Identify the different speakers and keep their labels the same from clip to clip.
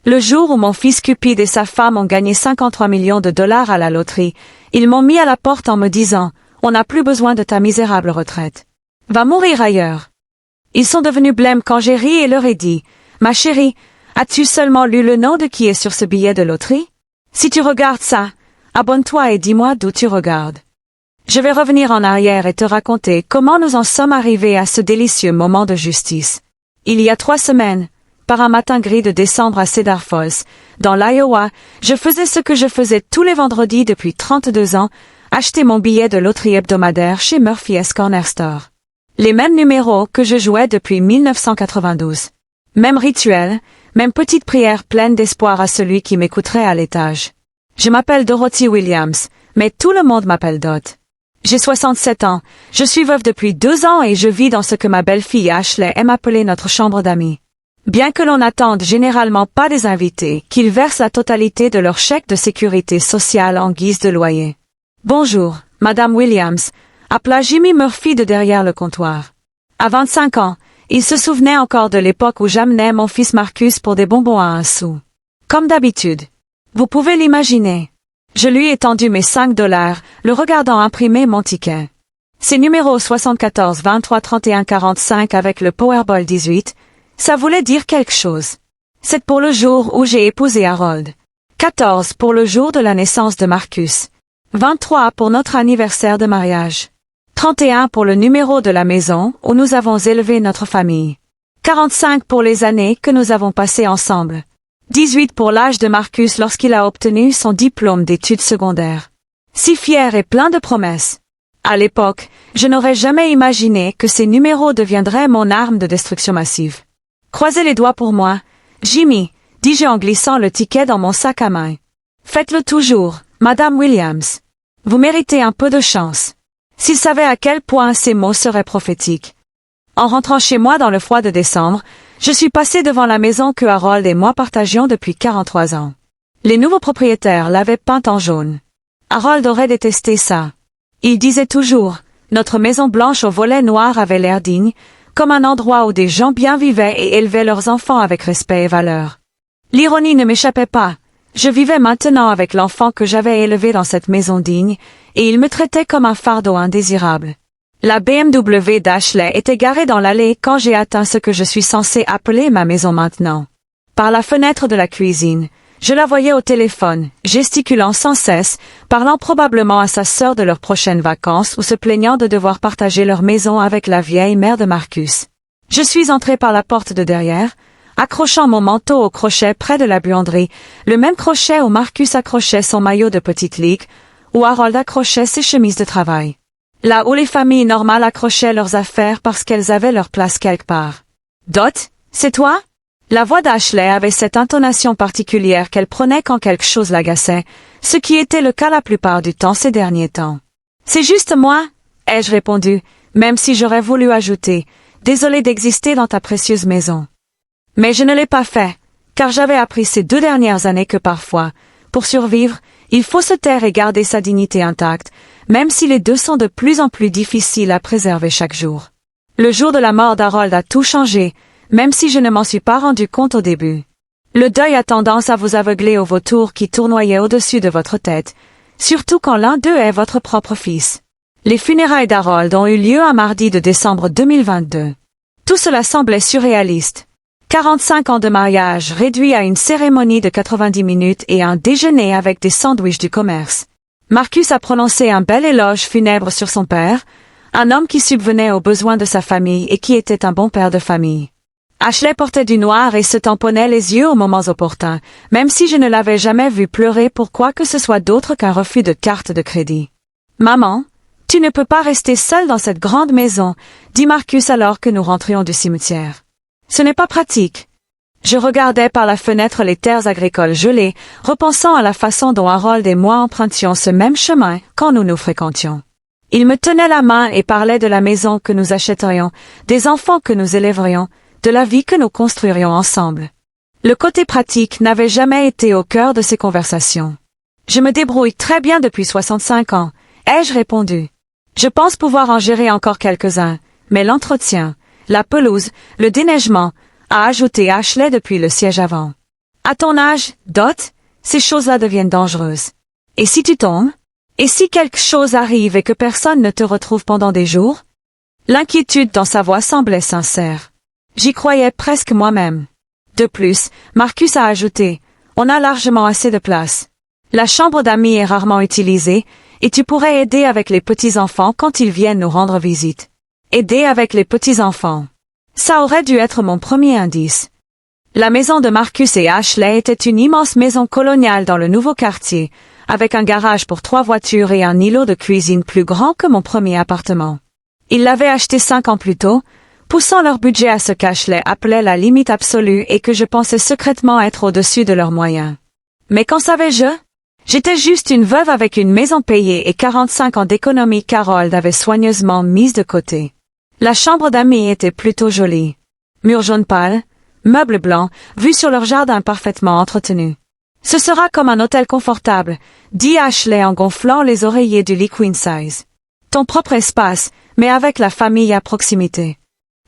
Speaker 1: Le jour où mon fils Cupid et sa femme ont gagné 53 millions de dollars à la loterie, ils m'ont mis à la porte en me disant « On n'a plus besoin de ta misérable retraite. Va mourir ailleurs. » Ils sont devenus blêmes quand j'ai ri et leur ai dit « Ma chérie, as-tu seulement lu le nom de qui est sur ce billet de loterie? Si tu regardes ça, abonne-toi et dis-moi d'où tu regardes. » Je vais revenir en arrière et te raconter comment nous en sommes arrivés à ce délicieux moment de justice. Il y a 3 semaines, par un matin gris de décembre à Cedar Falls, dans l'Iowa, je faisais ce que je faisais tous les vendredis depuis 32 ans, acheter mon billet de loterie hebdomadaire chez Murphy's Corner Store. Les mêmes numéros que je jouais depuis 1992. Même rituel, même petite prière pleine d'espoir à celui qui m'écouterait à l'étage. Je m'appelle Dorothy Williams, mais tout le monde m'appelle Dot. J'ai 67 ans, je suis veuve depuis 2 ans et je vis dans ce que ma belle-fille Ashley aime appeler notre chambre d'amis. Bien que l'on n'attende généralement pas des invités qu'ils versent la totalité de leur chèque de sécurité sociale en guise de loyer. Bonjour, Madame Williams, appela Jimmy Murphy de derrière le comptoir. À 25 ans, il se souvenait encore de l'époque où j'amenais mon fils Marcus pour des bonbons à 1 sou. Comme d'habitude. Vous pouvez l'imaginer. Je lui ai tendu mes 5 $, le regardant imprimer mon ticket. Ces numéros 74, 23, 31, 45 avec le Powerball 18, ça voulait dire quelque chose. 7 pour le jour où j'ai épousé Harold. 14 pour le jour de la naissance de Marcus. 23 pour notre anniversaire de mariage. 31 pour le numéro de la maison où nous avons élevé notre famille. 45 pour les années que nous avons passées ensemble. 18 pour l'âge de Marcus lorsqu'il a obtenu son diplôme d'études secondaires. Si fier et plein de promesses. À l'époque, je n'aurais jamais imaginé que ces numéros deviendraient mon arme de destruction massive. Croisez les doigts pour moi, Jimmy, dis-je en glissant le ticket dans mon sac à main. Faites-le toujours, Madame Williams. Vous méritez un peu de chance. S'il savait à quel point ces mots seraient prophétiques. En rentrant chez moi dans le froid de décembre, je suis passé devant la maison que Harold et moi partagions depuis 43 ans. Les nouveaux propriétaires l'avaient peinte en jaune. Harold aurait détesté ça. Il disait toujours, notre maison blanche aux volets noirs avait l'air digne, comme un endroit où des gens bien vivaient et élevaient leurs enfants avec respect et valeur. L'ironie ne m'échappait pas. Je vivais maintenant avec l'enfant que j'avais élevé dans cette maison digne, et il me traitait comme un fardeau indésirable. La BMW d'Ashley était garée dans l'allée quand j'ai atteint ce que je suis censé appeler ma maison maintenant. Par la fenêtre de la cuisine, je la voyais au téléphone, gesticulant sans cesse, parlant probablement à sa sœur de leurs prochaines vacances ou se plaignant de devoir partager leur maison avec la vieille mère de Marcus. Je suis entré par la porte de derrière, accrochant mon manteau au crochet près de la buanderie, le même crochet où Marcus accrochait son maillot de petite ligue, où Harold accrochait ses chemises de travail. Là où les familles normales accrochaient leurs affaires parce qu'elles avaient leur place quelque part. Dot, c'est toi? La voix d'Ashley avait cette intonation particulière qu'elle prenait quand quelque chose l'agaçait, ce qui était le cas la plupart du temps ces derniers temps. C'est juste moi, ai-je répondu, même si j'aurais voulu ajouter, désolé d'exister dans ta précieuse maison. Mais je ne l'ai pas fait, car j'avais appris ces 2 dernières années que parfois, pour survivre, il faut se taire et garder sa dignité intacte, même si les deux sont de plus en plus difficiles à préserver chaque jour. Le jour de la mort d'Harold a tout changé, même si je ne m'en suis pas rendu compte au début. Le deuil a tendance à vous aveugler aux vautours qui tournoyaient au-dessus de votre tête, surtout quand l'un d'eux est votre propre fils. Les funérailles d'Harold ont eu lieu un mardi de décembre 2022. Tout cela semblait surréaliste. 45 ans de mariage réduit à une cérémonie de 90 minutes et un déjeuner avec des sandwichs du commerce. Marcus a prononcé un bel éloge funèbre sur son père, un homme qui subvenait aux besoins de sa famille et qui était un bon père de famille. Ashley portait du noir et se tamponnait les yeux aux moments opportuns, même si je ne l'avais jamais vu pleurer pour quoi que ce soit d'autre qu'un refus de carte de crédit. « Maman, tu ne peux pas rester seule dans cette grande maison, » dit Marcus alors que nous rentrions du cimetière. « Ce n'est pas pratique. » Je regardais par la fenêtre les terres agricoles gelées, repensant à la façon dont Harold et moi empruntions ce même chemin quand nous nous fréquentions. Il me tenait la main et parlait de la maison que nous achèterions, des enfants que nous élèverions, de la vie que nous construirions ensemble. Le côté pratique n'avait jamais été au cœur de ces conversations. « Je me débrouille très bien depuis 65 ans, » ai-je répondu. « Je pense pouvoir en gérer encore quelques-uns, mais l'entretien, la pelouse, le déneigement, a ajouté Ashley depuis le siège avant. À ton âge, Dot, ces choses-là deviennent dangereuses. Et si tu tombes? Et si quelque chose arrive et que personne ne te retrouve pendant des jours? L'inquiétude dans sa voix semblait sincère. J'y croyais presque moi-même. De plus, Marcus a ajouté, on a largement assez de place. La chambre d'amis est rarement utilisée, et tu pourrais aider avec les petits-enfants quand ils viennent nous rendre visite. Aider avec les petits-enfants. Ça aurait dû être mon premier indice. La maison de Marcus et Ashley était une immense maison coloniale dans le nouveau quartier, avec un garage pour 3 voitures et un îlot de cuisine plus grand que mon premier appartement. Ils l'avaient acheté 5 ans plus tôt, poussant leur budget à ce qu'Ashley appelait la limite absolue et que je pensais secrètement être au-dessus de leurs moyens. Mais qu'en savais-je? J'étais juste une veuve avec une maison payée et 45 ans d'économie qu'Harold avait soigneusement mise de côté. La chambre d'amis était plutôt jolie. Murs jaune pâle, meubles blancs, vue sur leur jardin parfaitement entretenu. Ce sera comme un hôtel confortable, dit Ashley en gonflant les oreillers du lit queen size. Ton propre espace, mais avec la famille à proximité.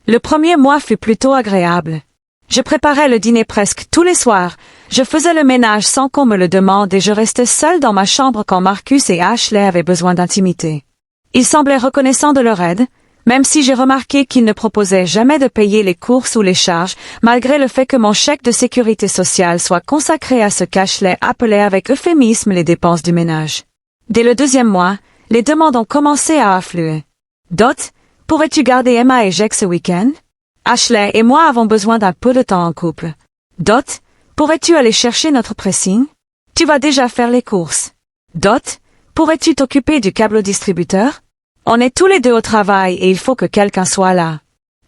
Speaker 1: Le premier mois fut plutôt agréable. Je préparais le dîner presque tous les soirs, je faisais le ménage sans qu'on me le demande et je restais seule dans ma chambre quand Marcus et Ashley avaient besoin d'intimité. Ils semblaient reconnaissants de leur aide, même si j'ai remarqué qu'ils ne proposaient jamais de payer les courses ou les charges, malgré le fait que mon chèque de sécurité sociale soit consacré à ce qu'Ashley appelait avec euphémisme les dépenses du ménage. Dès le 2e mois, les demandes ont commencé à affluer. Dot, pourrais-tu garder Emma et Jack ce week-end? Ashley et moi avons besoin d'un peu de temps en couple. Dot, pourrais-tu aller chercher notre pressing? Tu vas déjà faire les courses. Dot, pourrais-tu t'occuper du câble au distributeur? On est tous les deux au travail et il faut que quelqu'un soit là.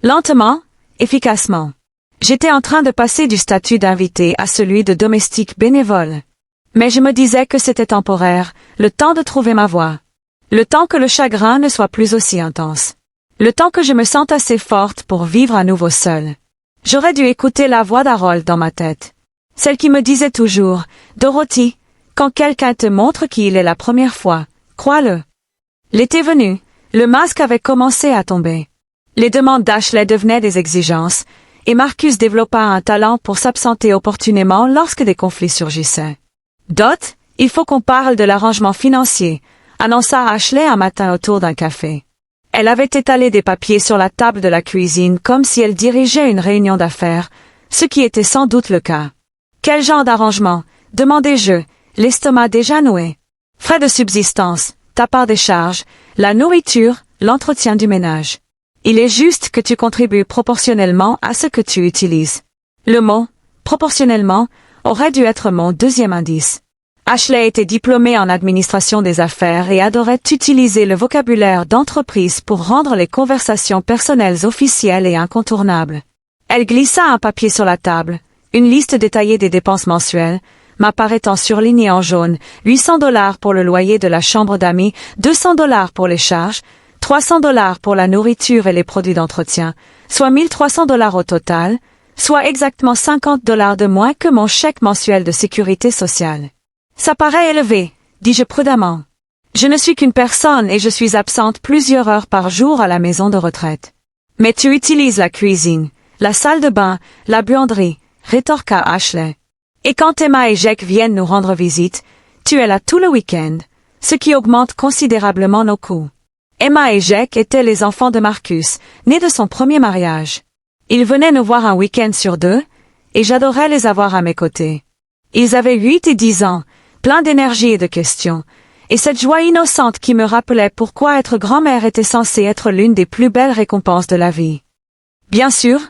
Speaker 1: Lentement, efficacement. J'étais en train de passer du statut d'invité à celui de domestique bénévole. Mais je me disais que c'était temporaire, le temps de trouver ma voie. Le temps que le chagrin ne soit plus aussi intense. Le temps que je me sente assez forte pour vivre à nouveau seule. J'aurais dû écouter la voix d'Harold dans ma tête. Celle qui me disait toujours, Dorothy, quand quelqu'un te montre qui il est la première fois, crois-le. L'été venu, le masque avait commencé à tomber. Les demandes d'Ashley devenaient des exigences, et Marcus développa un talent pour s'absenter opportunément lorsque des conflits surgissaient. Dot, il faut qu'on parle de l'arrangement financier, annonça Ashley un matin autour d'un café. Elle avait étalé des papiers sur la table de la cuisine comme si elle dirigeait une réunion d'affaires, ce qui était sans doute le cas. Quel genre d'arrangement? Demandai-je, l'estomac déjà noué. Frais de subsistance, ta part des charges, la nourriture, l'entretien du ménage. Il est juste que tu contribues proportionnellement à ce que tu utilises. Le mot « proportionnellement » aurait dû être mon 2e indice. Ashley était diplômée en administration des affaires et adorait utiliser le vocabulaire d'entreprise pour rendre les conversations personnelles officielles et incontournables. Elle glissa un papier sur la table, une liste détaillée des dépenses mensuelles, m'apparaissant surlignée en jaune, $800 pour le loyer de la chambre d'amis, $200 pour les charges, $300 pour la nourriture et les produits d'entretien, soit $1,300 au total, soit exactement $50 de moins que mon chèque mensuel de sécurité sociale. Ça paraît élevé, dis-je prudemment. Je ne suis qu'une personne et je suis absente plusieurs heures par jour à la maison de retraite. Mais tu utilises la cuisine, la salle de bain, la buanderie, rétorqua Ashley. Et quand Emma et Jack viennent nous rendre visite, tu es là tout le week-end, ce qui augmente considérablement nos coûts. Emma et Jack étaient les enfants de Marcus, nés de son premier mariage. Ils venaient nous voir un week-end sur 2, et j'adorais les avoir à mes côtés. Ils avaient 8 et 10 ans, pleins d'énergie et de questions, et cette joie innocente qui me rappelait pourquoi être grand-mère était censée être l'une des plus belles récompenses de la vie. Bien sûr,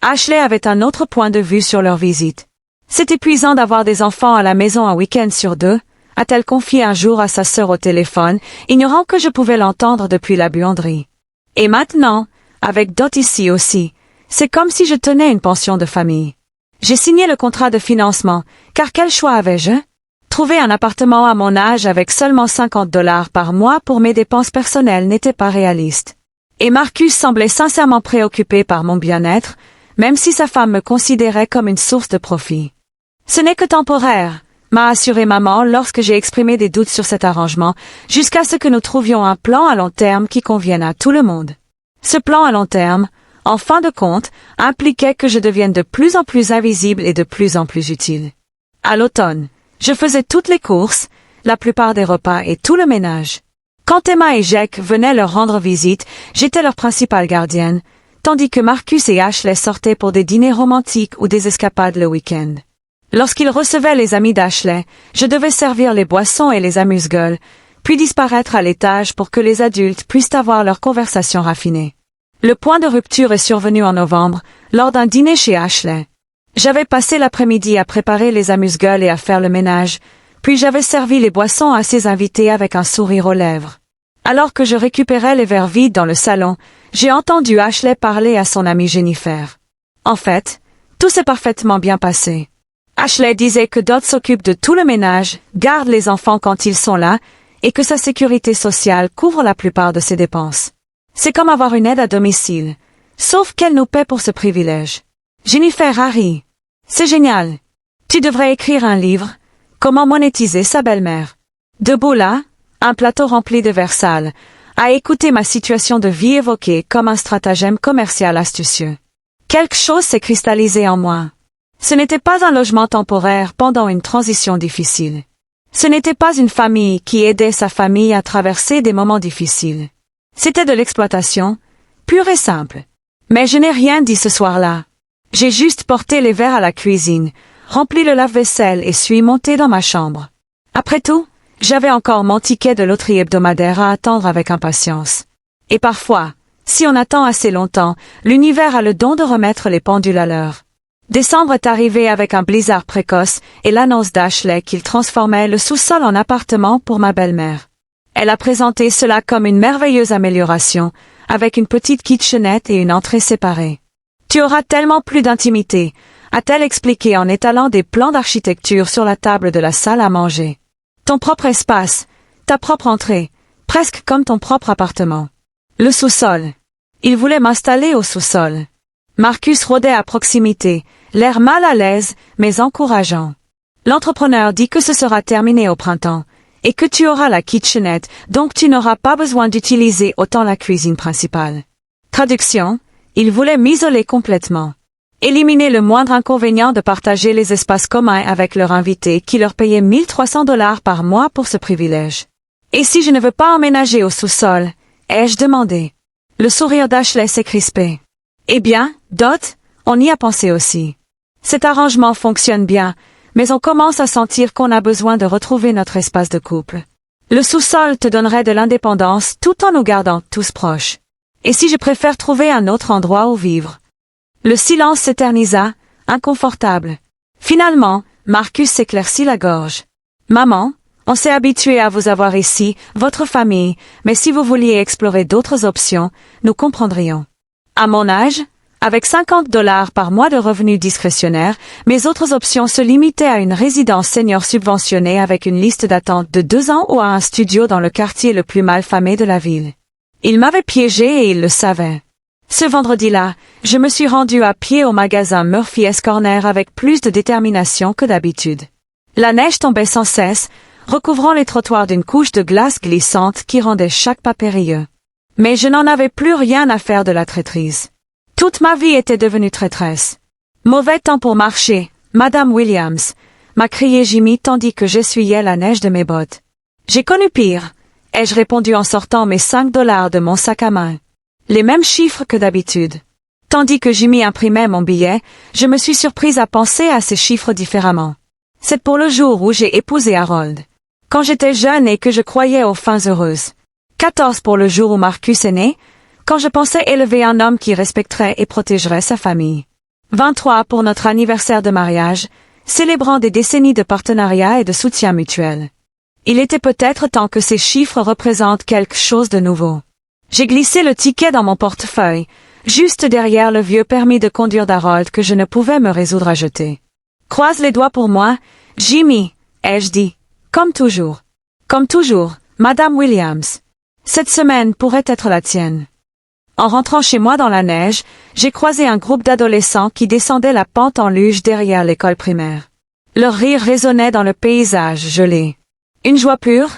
Speaker 1: Ashley avait un autre point de vue sur leur visite. C'est épuisant d'avoir des enfants à la maison un week-end sur 2, a-t-elle confié un jour à sa sœur au téléphone, ignorant que je pouvais l'entendre depuis la buanderie. Et maintenant, avec Dot ici aussi, c'est comme si je tenais une pension de famille. J'ai signé le contrat de financement, car quel choix avais-je? Trouver un appartement à mon âge avec seulement $50 par mois pour mes dépenses personnelles n'était pas réaliste. Et Marcus semblait sincèrement préoccupé par mon bien-être, même si sa femme me considérait comme une source de profit. Ce n'est que temporaire, m'a assuré maman lorsque j'ai exprimé des doutes sur cet arrangement, jusqu'à ce que nous trouvions un plan à long terme qui convienne à tout le monde. Ce plan à long terme, en fin de compte, impliquait que je devienne de plus en plus invisible et de plus en plus utile. À l'automne, je faisais toutes les courses, la plupart des repas et tout le ménage. Quand Emma et Jake venaient leur rendre visite, j'étais leur principale gardienne, tandis que Marcus et Ashley sortaient pour des dîners romantiques ou des escapades le week-end. Lorsqu'ils recevaient les amis d'Ashley, je devais servir les boissons et les amuse-gueules, puis disparaître à l'étage pour que les adultes puissent avoir leur conversation raffinée. Le point de rupture est survenu en novembre, lors d'un dîner chez Ashley. J'avais passé l'après-midi à préparer les amuse-gueules et à faire le ménage, puis j'avais servi les boissons à ses invités avec un sourire aux lèvres. Alors que je récupérais les verres vides dans le salon, j'ai entendu Ashley parler à son amie Jennifer. En fait, tout s'est parfaitement bien passé. Ashley disait que Dot s'occupe de tout le ménage, garde les enfants quand ils sont là, et que sa sécurité sociale couvre la plupart de ses dépenses. C'est comme avoir une aide à domicile, sauf qu'elle nous paie pour ce privilège. Jennifer a ri. C'est génial. Tu devrais écrire un livre, Comment monétiser sa belle-mère. Debout là, un plateau rempli de verres sales, à écouter ma situation de vie évoquée comme un stratagème commercial astucieux. Quelque chose s'est cristallisé en moi. Ce n'était pas un logement temporaire pendant une transition difficile. Ce n'était pas une famille qui aidait sa famille à traverser des moments difficiles. C'était de l'exploitation, pure et simple. Mais je n'ai rien dit ce soir-là. J'ai juste porté les verres à la cuisine, rempli le lave-vaisselle et suis monté dans ma chambre. Après tout, j'avais encore mon ticket de loterie hebdomadaire à attendre avec impatience. Et parfois, si on attend assez longtemps, l'univers a le don de remettre les pendules à l'heure. Décembre est arrivé avec un blizzard précoce et l'annonce d'Ashley qu'il transformait le sous-sol en appartement pour ma belle-mère. Elle a présenté cela comme une merveilleuse amélioration, avec une petite kitchenette et une entrée séparée. Tu auras tellement plus d'intimité, a-t-elle expliqué en étalant des plans d'architecture sur la table de la salle à manger. Ton propre espace, ta propre entrée, presque comme ton propre appartement. Le sous-sol. Il voulait m'installer au sous-sol. Marcus rôdait à proximité, l'air mal à l'aise, mais encourageant. L'entrepreneur dit que ce sera terminé au printemps, et que tu auras la kitchenette, donc tu n'auras pas besoin d'utiliser autant la cuisine principale. Traduction, il voulait m'isoler complètement. Éliminer le moindre inconvénient de partager les espaces communs avec leur invité qui leur payait $1 300 par mois pour ce privilège. Et si je ne veux pas emménager au sous-sol, ai-je demandé. Le sourire d'Ashley s'est crispé. Eh bien, Dot, on y a pensé aussi. Cet arrangement fonctionne bien, mais on commence à sentir qu'on a besoin de retrouver notre espace de couple. Le sous-sol te donnerait de l'indépendance tout en nous gardant tous proches. Et si je préfère trouver un autre endroit où vivre? Le silence s'éternisa, inconfortable. Finalement, Marcus s'éclaircit la gorge. Maman, on s'est habitué à vous avoir ici, votre famille, mais si vous vouliez explorer d'autres options, nous comprendrions. À mon âge, avec $50 par mois de revenus discrétionnaires, mes autres options se limitaient à une résidence senior subventionnée avec une liste d'attente de 2 ans ou à un studio dans le quartier le plus mal famé de la ville. Il m'avait piégé et il le savait. Ce vendredi-là, je me suis rendu à pied au magasin Murphy's Corner avec plus de détermination que d'habitude. La neige tombait sans cesse, recouvrant les trottoirs d'une couche de glace glissante qui rendait chaque pas périlleux. Mais je n'en avais plus rien à faire de la traîtrise. Toute ma vie était devenue traîtresse. Mauvais temps pour marcher, Madame Williams, m'a crié Jimmy tandis que j'essuyais la neige de mes bottes. J'ai connu pire, ai-je répondu en sortant mes $5 de mon sac à main. Les mêmes chiffres que d'habitude. Tandis que Jimmy imprimait mon billet, je me suis surprise à penser à ces chiffres différemment. C'est pour le jour où j'ai épousé Harold. Quand j'étais jeune et que je croyais aux fins heureuses. 14 pour le jour où Marcus est né, quand je pensais élever un homme qui respecterait et protégerait sa famille. 23 pour notre anniversaire de mariage, célébrant des décennies de partenariat et de soutien mutuel. Il était peut-être temps que ces chiffres représentent quelque chose de nouveau. J'ai glissé le ticket dans mon portefeuille, juste derrière le vieux permis de conduire d'Harold que je ne pouvais me résoudre à jeter. Croise les doigts pour moi, Jimmy, ai-je dit. Comme toujours. Comme toujours, Madame Williams. Cette semaine pourrait être la tienne. En rentrant chez moi dans la neige, j'ai croisé un groupe d'adolescents qui descendaient la pente en luge derrière l'école primaire. Leur rire résonnait dans le paysage gelé. Une joie pure,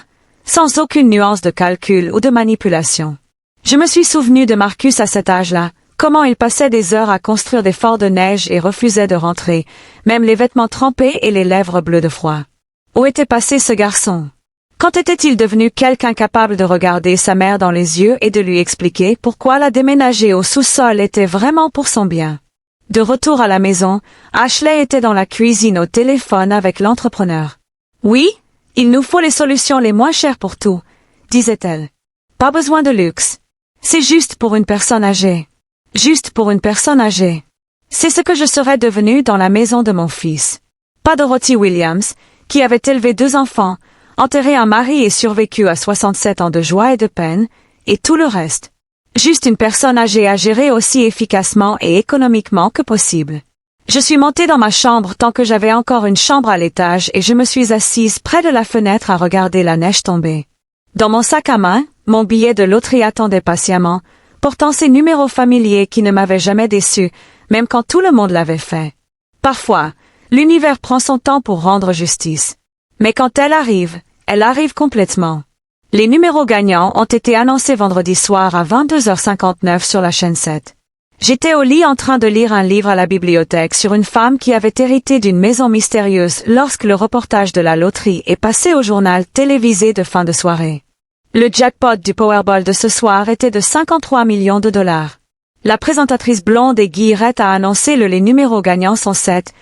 Speaker 1: sans aucune nuance de calcul ou de manipulation. Je me suis souvenu de Marcus à cet âge-là, Comment il passait des heures à construire des forts de neige et refusait de rentrer, même les vêtements trempés et les lèvres bleues de froid. Où était passé ce garçon? Quand était-il devenu quelqu'un capable de regarder sa mère dans les yeux et de lui expliquer pourquoi la déménager au sous-sol était vraiment pour son bien? De retour à la maison, Ashley était dans la cuisine au téléphone avec l'entrepreneur. « Oui, il nous faut les solutions les moins chères pour tout, » disait-elle. « Pas besoin de luxe. C'est juste pour une personne âgée. Juste pour une personne âgée. C'est ce que je serais devenue dans la maison de mon fils. » Pas Dorothy Williams, qui avait élevé 2 enfants, enterré un mari et survécu à 67 ans de joie et de peine, et tout le reste. Juste une personne âgée à gérer aussi efficacement et économiquement que possible. Je suis montée dans ma chambre tant que j'avais encore une chambre à l'étage et je me suis assise près de la fenêtre à regarder la neige tomber. Dans mon sac à main, mon billet de loterie attendait patiemment, portant ces numéros familiers qui ne m'avaient jamais déçu, même quand tout le monde l'avait fait. Parfois, l'univers prend son temps pour rendre justice. Mais quand elle arrive complètement. Les numéros gagnants ont été annoncés vendredi soir à 22h59 sur la chaîne 7. J'étais au lit en train de lire un livre à la bibliothèque sur une femme qui avait hérité d'une maison mystérieuse lorsque le reportage de la loterie est passé au journal télévisé de fin de soirée. Le jackpot du Powerball de ce soir était de 53 millions de dollars. La présentatrice blonde et guillerette a annoncé les numéros gagnants sont 7,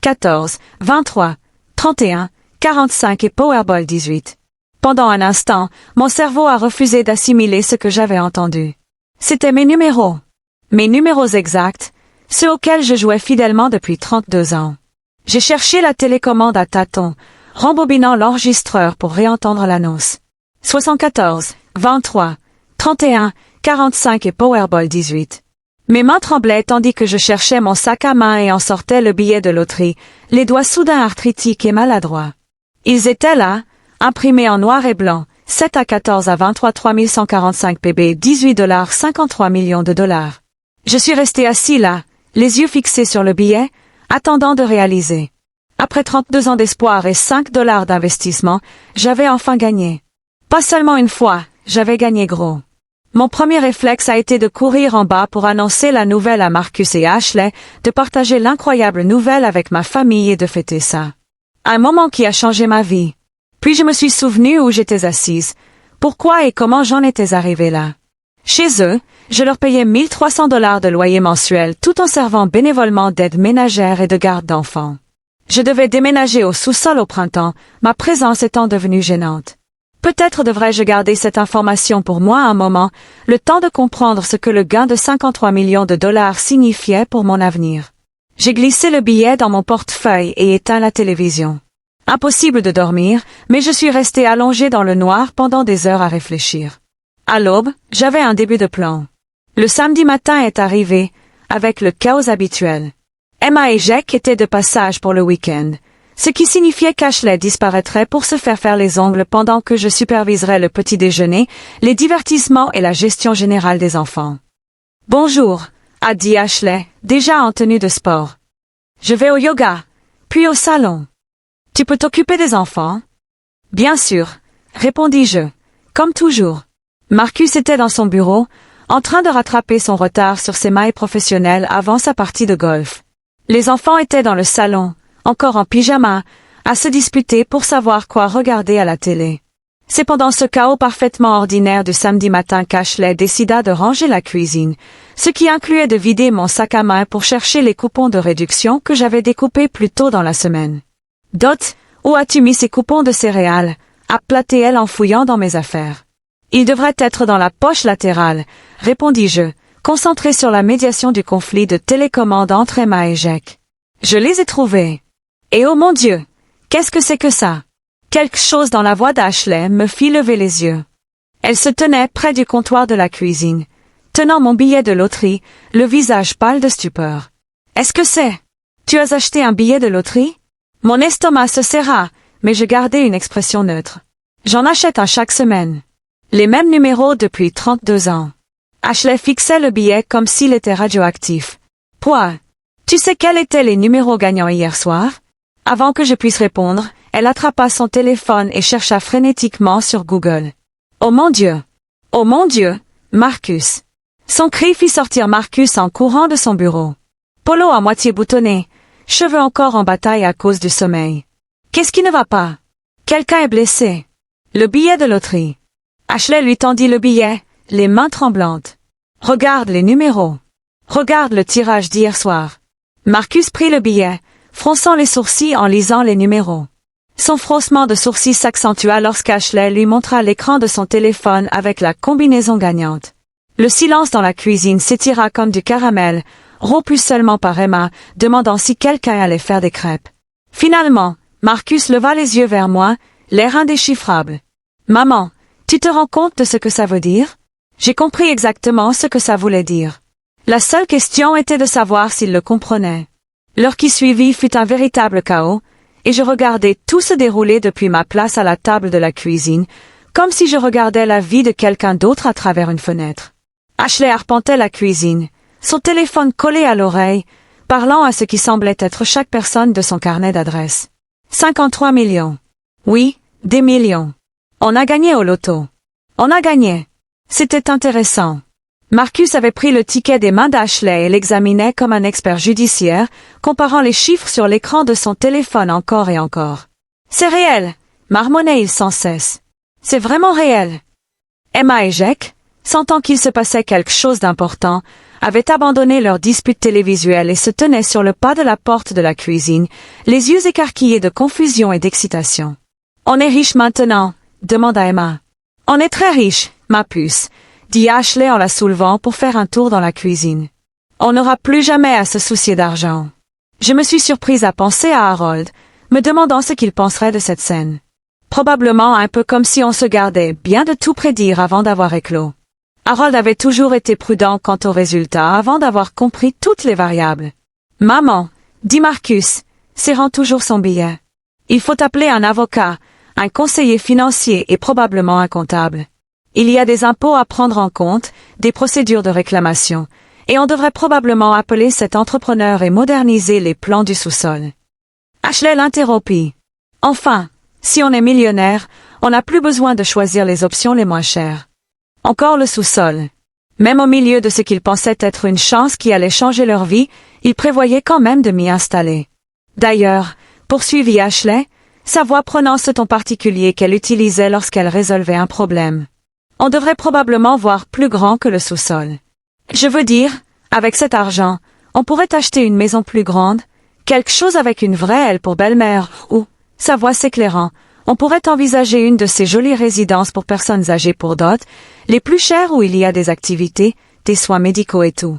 Speaker 1: 14, 23, 31, 45 et Powerball 18. Pendant un instant, mon cerveau a refusé d'assimiler ce que j'avais entendu. C'était mes numéros. Mes numéros exacts, ceux auxquels je jouais fidèlement depuis 32 ans. J'ai cherché la télécommande à tâtons, rembobinant l'enregistreur pour réentendre l'annonce. 74, 23, 31, 45 et Powerball 18. Mes mains tremblaient tandis que je cherchais mon sac à main et en sortais le billet de loterie, les doigts soudain arthritiques et maladroits. Ils étaient là, imprimés en noir et blanc, 7 à 14 à 23 3145 PB, 18 $, 53 millions de dollars. Je suis resté assis là, les yeux fixés sur le billet, attendant de réaliser. Après 32 ans d'espoir et 5 $ d'investissement, j'avais enfin gagné. Pas seulement une fois, j'avais gagné gros. Mon premier réflexe a été de courir en bas pour annoncer la nouvelle à Marcus et Ashley, de partager l'incroyable nouvelle avec ma famille et de fêter ça. Un moment qui a changé ma vie. Puis je me suis souvenu où j'étais assise, pourquoi et comment j'en étais arrivée là. Chez eux, je leur payais 1 300 $ de loyer mensuel tout en servant bénévolement d'aide ménagère et de garde d'enfants. Je devais déménager au sous-sol au printemps, ma présence étant devenue gênante. Peut-être devrais-je garder cette information pour moi un moment, le temps de comprendre ce que le gain de 53 millions de dollars signifiait pour mon avenir. J'ai glissé le billet dans mon portefeuille et éteint la télévision. Impossible de dormir, mais je suis restée allongée dans le noir pendant des heures à réfléchir. À l'aube, j'avais un début de plan. Le samedi matin est arrivé, avec le chaos habituel. Emma et Jack étaient de passage pour le week-end, ce qui signifiait qu'Ashley disparaîtrait pour se faire les ongles pendant que je superviserais le petit déjeuner, les divertissements et la gestion générale des enfants. « Bonjour », a dit Ashley, déjà en tenue de sport. « Je vais au yoga, puis au salon. Tu peux t'occuper des enfants? »« Bien sûr, » répondis-je, comme toujours. Marcus était dans son bureau, en train de rattraper son retard sur ses mailles professionnelles avant sa partie de golf. Les enfants étaient dans le salon, encore en pyjama, à se disputer pour savoir quoi regarder à la télé. C'est pendant ce chaos parfaitement ordinaire du samedi matin qu'Ashley décida de ranger la cuisine, ce qui incluait de vider mon sac à main pour chercher les coupons de réduction que j'avais découpés plus tôt dans la semaine. « Dot, où as-tu mis ces coupons de céréales ?» appela-t-elle en fouillant dans mes affaires. « Ils devraient être dans la poche latérale », répondis-je, concentré sur la médiation du conflit de télécommande entre Emma et Jack. « Je les ai trouvés. Et oh mon Dieu, qu'est-ce que c'est que ça? » Quelque chose dans la voix d'Ashley me fit lever les yeux. Elle se tenait près du comptoir de la cuisine, tenant mon billet de loterie, le visage pâle de stupeur. « Est-ce que c'est? Tu as acheté un billet de loterie? » Mon estomac se serra, mais je gardai une expression neutre. J'en achète un chaque semaine. Les mêmes numéros depuis 32 ans. Ashley fixait le billet comme s'il était radioactif. « Quoi? Tu sais quels étaient les numéros gagnants hier soir? » Avant que je puisse répondre, elle attrapa son téléphone et chercha frénétiquement sur Google. « Oh mon Dieu! Oh mon Dieu! Marcus! Son cri fit sortir Marcus en courant de son bureau. Polo à moitié boutonné, cheveux encore en bataille à cause du sommeil. Qu'est-ce qui ne va pas? Quelqu'un est blessé. Le billet de loterie. Ashley lui tendit le billet, les mains tremblantes. Regarde les numéros. Regarde le tirage d'hier soir. Marcus prit le billet, fronçant les sourcils en lisant les numéros. Son froncement de sourcils s'accentua lorsqu'Ashley lui montra l'écran de son téléphone avec la combinaison gagnante. Le silence dans la cuisine s'étira comme du caramel, rompu seulement par Emma, demandant si quelqu'un allait faire des crêpes. Finalement, Marcus leva les yeux vers moi, l'air indéchiffrable. « Maman, tu te rends compte de ce que ça veut dire? » J'ai compris exactement ce que ça voulait dire. La seule question était de savoir s'il le comprenait. L'heure qui suivit fut un véritable chaos, et je regardais tout se dérouler depuis ma place à la table de la cuisine, comme si je regardais la vie de quelqu'un d'autre à travers une fenêtre. Ashley arpentait la cuisine, son téléphone collé à l'oreille, parlant à ce qui semblait être chaque personne de son carnet d'adresses. 53 millions. Oui, des millions. On a gagné au loto. On a gagné. C'était intéressant. Marcus avait pris le ticket des mains d'Ashley et l'examinait comme un expert judiciaire, comparant les chiffres sur l'écran de son téléphone encore et encore. « C'est réel !» marmonnait-il sans cesse. « C'est vraiment réel !» Emma et Jack, sentant qu'il se passait quelque chose d'important, avaient abandonné leur dispute télévisuelle et se tenaient sur le pas de la porte de la cuisine, les yeux écarquillés de confusion et d'excitation. « On est riche maintenant ?» demanda Emma. « On est très riche, ma puce !» dit Ashley en la soulevant pour faire un tour dans la cuisine. On n'aura plus jamais à se soucier d'argent. Je me suis surprise à penser à Harold, me demandant ce qu'il penserait de cette scène. Probablement un peu comme si on se gardait bien de tout prédire avant d'avoir éclos. Harold avait toujours été prudent quant aux résultats avant d'avoir compris toutes les variables. « Maman, dit Marcus, serrant toujours son billet. Il faut appeler un avocat, un conseiller financier et probablement un comptable. Il y a des impôts à prendre en compte, des procédures de réclamation, et on devrait probablement appeler cet entrepreneur et moderniser les plans du sous-sol. » Ashley l'interrompit. « Enfin, si on est millionnaire, on n'a plus besoin de choisir les options les moins chères. Encore le sous-sol. » Même au milieu de ce qu'ils pensaient être une chance qui allait changer leur vie, ils prévoyaient quand même de m'y installer. D'ailleurs, poursuivit Ashley, sa voix prenant ce ton particulier qu'elle utilisait lorsqu'elle résolvait un problème. On devrait probablement voir plus grand que le sous-sol. Je veux dire, avec cet argent, on pourrait acheter une maison plus grande, quelque chose avec une vraie aile pour belle-mère, ou, sa voix s'éclairant, on pourrait envisager une de ces jolies résidences pour personnes âgées pour dot, les plus chères où il y a des activités, des soins médicaux et tout.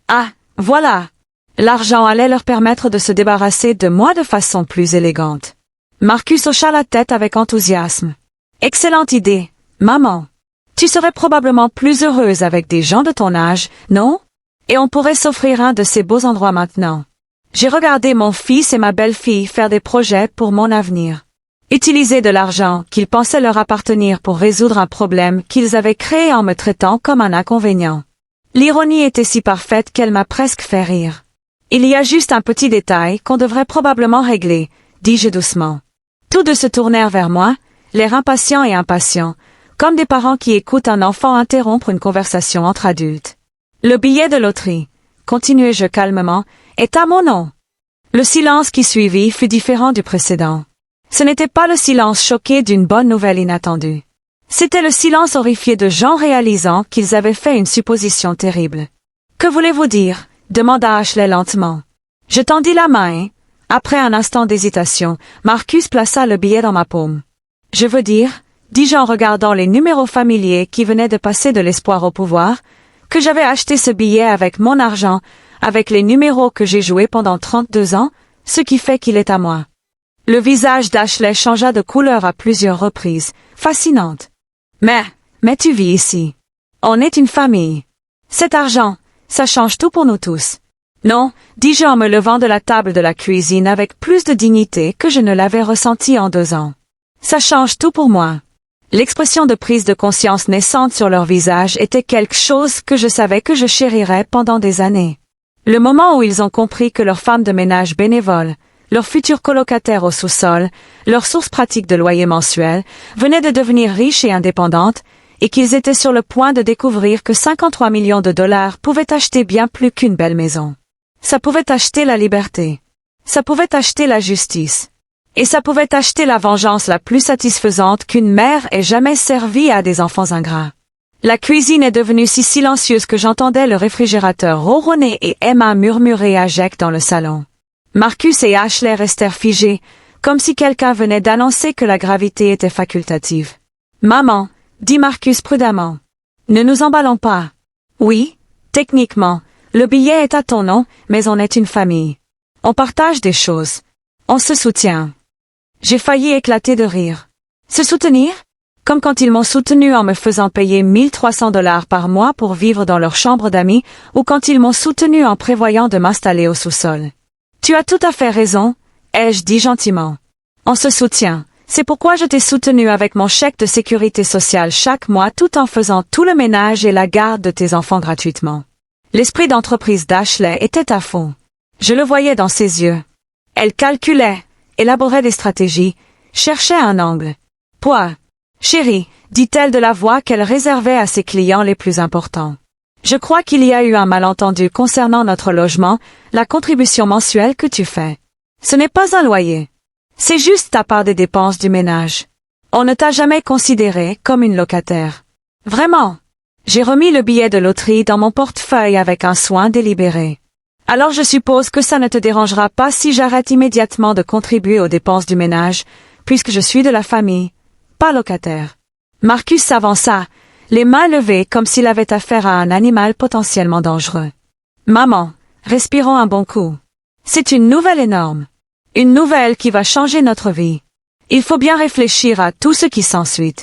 Speaker 1: Ah, voilà! L'argent allait leur permettre de se débarrasser de moi de façon plus élégante. Marcus hocha la tête avec enthousiasme. Excellente idée, maman. Tu serais probablement plus heureuse avec des gens de ton âge, non? Et on pourrait s'offrir un de ces beaux endroits maintenant. J'ai regardé mon fils et ma belle-fille faire des projets pour mon avenir. Utiliser de l'argent qu'ils pensaient leur appartenir pour résoudre un problème qu'ils avaient créé en me traitant comme un inconvénient. L'ironie était si parfaite qu'elle m'a presque fait rire. Il y a juste un petit détail qu'on devrait probablement régler, dis-je doucement. Tous deux se tournèrent vers moi, l'air impatient et impatient, comme des parents qui écoutent un enfant interrompre une conversation entre adultes. Le billet de loterie, continuai-je calmement, est à mon nom. Le silence qui suivit fut différent du précédent. Ce n'était pas le silence choqué d'une bonne nouvelle inattendue. C'était le silence horrifié de gens réalisant qu'ils avaient fait une supposition terrible. « Que voulez-vous dire ?» demanda Ashley lentement. Je tendis la main et, après un instant d'hésitation, Marcus plaça le billet dans ma paume. « Je veux dire, » dis-je en regardant les numéros familiers qui venaient de passer de l'espoir au pouvoir, que j'avais acheté ce billet avec mon argent, avec les numéros que j'ai joués pendant 32 ans, ce qui fait qu'il est à moi. Le visage d'Ashley changea de couleur à plusieurs reprises, fascinante. Mais tu vis ici. On est une famille. Cet argent, ça change tout pour nous tous. Non, dis-je en me levant de la table de la cuisine avec plus de dignité que je ne l'avais ressenti en 2 ans. Ça change tout pour moi. L'expression de prise de conscience naissante sur leur visage était quelque chose que je savais que je chérirais pendant des années. Le moment où ils ont compris que leur femme de ménage bénévole, leur futur colocataire au sous-sol, leur source pratique de loyer mensuel, venait de devenir riche et indépendante, et qu'ils étaient sur le point de découvrir que 53 millions de dollars pouvaient acheter bien plus qu'une belle maison. Ça pouvait acheter la liberté. Ça pouvait acheter la justice. Et ça pouvait acheter la vengeance la plus satisfaisante qu'une mère ait jamais servie à des enfants ingrats. La cuisine est devenue si silencieuse que j'entendais le réfrigérateur ronronner et Emma murmurer à Jack dans le salon. Marcus et Ashley restèrent figés, comme si quelqu'un venait d'annoncer que la gravité était facultative. « Maman, » dit Marcus prudemment, « ne nous emballons pas. Oui, techniquement, le billet est à ton nom, mais on est une famille. On partage des choses. On se soutient. » J'ai failli éclater de rire. Se soutenir? Comme quand ils m'ont soutenu en me faisant payer 1300 dollars par mois pour vivre dans leur chambre d'amis, ou quand ils m'ont soutenu en prévoyant de m'installer au sous-sol. Tu as tout à fait raison, ai-je dit gentiment. On se soutient. C'est pourquoi je t'ai soutenu avec mon chèque de sécurité sociale chaque mois tout en faisant tout le ménage et la garde de tes enfants gratuitement. L'esprit d'entreprise d'Ashley était à fond. Je le voyais dans ses yeux. Elle calculait, élaborait des stratégies, cherchait un angle. « Toi, chérie, » dit-elle de la voix qu'elle réservait à ses clients les plus importants. Je crois qu'il y a eu un malentendu concernant notre logement, la contribution mensuelle que tu fais. Ce n'est pas un loyer. C'est juste ta part des dépenses du ménage. On ne t'a jamais considéré comme une locataire. Vraiment. J'ai remis le billet de loterie dans mon portefeuille avec un soin délibéré. Alors je suppose que ça ne te dérangera pas si j'arrête immédiatement de contribuer aux dépenses du ménage, puisque je suis de la famille, pas locataire. Marcus s'avança, les mains levées comme s'il avait affaire à un animal potentiellement dangereux. Maman, respirons un bon coup. C'est une nouvelle énorme. Une nouvelle qui va changer notre vie. Il faut bien réfléchir à tout ce qui s'ensuit.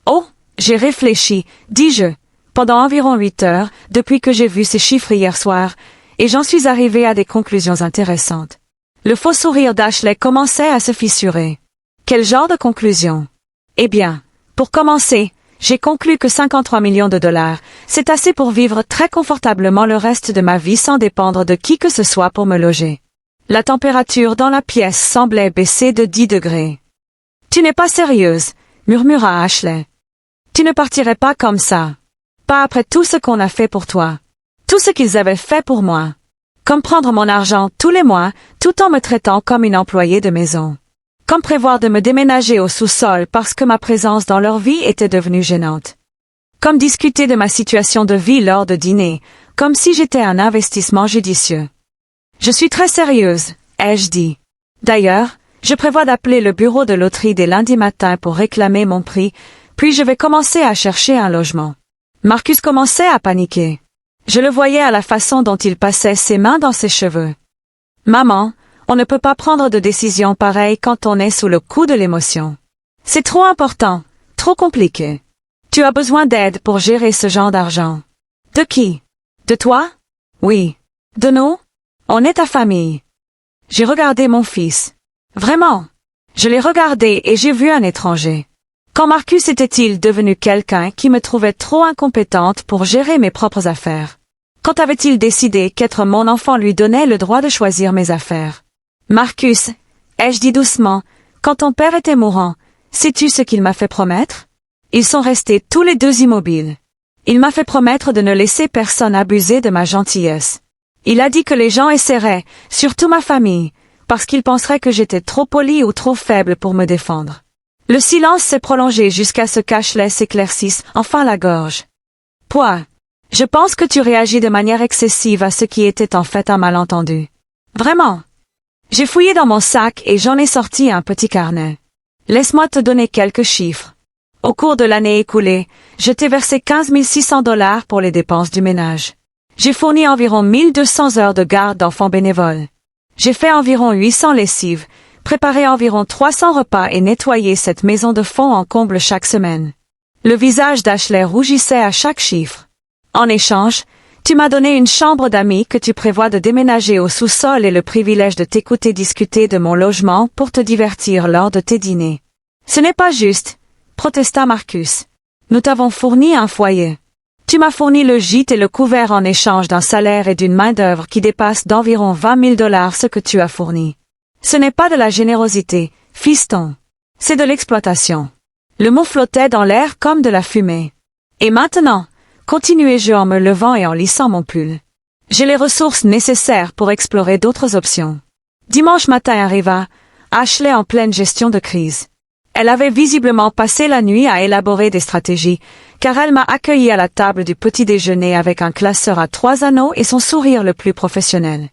Speaker 1: Oh, j'ai réfléchi, dis-je, pendant environ 8 heures, depuis que j'ai vu ces chiffres hier soir, et j'en suis arrivé à des conclusions intéressantes. Le faux sourire d'Ashley commençait à se fissurer. Quel genre de conclusion? Eh bien, pour commencer, j'ai conclu que 53 millions de dollars, c'est assez pour vivre très confortablement le reste de ma vie sans dépendre de qui que ce soit pour me loger. La température dans la pièce semblait baisser de 10 degrés. Tu n'es pas sérieuse, murmura Ashley. Tu ne partirais pas comme ça. Pas après tout ce qu'on a fait pour toi. Tout ce qu'ils avaient fait pour moi. Comme prendre mon argent tous les mois, tout en me traitant comme une employée de maison. Comme prévoir de me déménager au sous-sol parce que ma présence dans leur vie était devenue gênante. Comme discuter de ma situation de vie lors de dîner, comme si j'étais un investissement judicieux. Je suis très sérieuse, ai-je dit. D'ailleurs, je prévois d'appeler le bureau de loterie dès lundi matin pour réclamer mon prix, puis je vais commencer à chercher un logement. Marcus commençait à paniquer. Je le voyais à la façon dont il passait ses mains dans ses cheveux. Maman, on ne peut pas prendre de décision pareille quand on est sous le coup de l'émotion. C'est trop important, trop compliqué. Tu as besoin d'aide pour gérer ce genre d'argent. De qui? De toi? Oui. De nous? On est ta famille. J'ai regardé mon fils. Vraiment. Je l'ai regardé et j'ai vu un étranger. Quand Marcus était-il devenu quelqu'un qui me trouvait trop incompétente pour gérer mes propres affaires? Quand avait-il décidé qu'être mon enfant lui donnait le droit de choisir mes affaires? Marcus, ai-je dit doucement, quand ton père était mourant, sais-tu ce qu'il m'a fait promettre? Ils sont restés tous les deux immobiles. Il m'a fait promettre de ne laisser personne abuser de ma gentillesse. Il a dit que les gens essaieraient, surtout ma famille, parce qu'ils penseraient que j'étais trop polie ou trop faible pour me défendre. Le silence s'est prolongé jusqu'à ce qu'Ashley s'éclaircisse enfin la gorge. Point. Je pense que tu réagis de manière excessive à ce qui était en fait un malentendu. Vraiment. J'ai fouillé dans mon sac et j'en ai sorti un petit carnet. Laisse-moi te donner quelques chiffres. Au cours de l'année écoulée, je t'ai versé 15 600 dollars pour les dépenses du ménage. J'ai fourni environ 1200 heures de garde d'enfants bénévoles. J'ai fait environ 800 lessives, préparé environ 300 repas et nettoyé cette maison de fond en comble chaque semaine. Le visage d'Ashley rougissait à chaque chiffre. En échange, tu m'as donné une chambre d'amis que tu prévois de déménager au sous-sol et le privilège de t'écouter discuter de mon logement pour te divertir lors de tes dîners. Ce n'est pas juste, protesta Marcus. Nous t'avons fourni un foyer. Tu m'as fourni le gîte et le couvert en échange d'un salaire et d'une main-d'œuvre qui dépasse d'environ 20 000 dollars ce que tu as fourni. Ce n'est pas de la générosité, fiston. C'est de l'exploitation. Le mot flottait dans l'air comme de la fumée. Et maintenant, continuai-je en me levant et en lissant mon pull. J'ai les ressources nécessaires pour explorer d'autres options. Dimanche matin arriva, Ashley en pleine gestion de crise. Elle avait visiblement passé la nuit à élaborer des stratégies, car elle m'a accueilli à la table du petit déjeuner avec un classeur à 3 anneaux et son sourire le plus professionnel.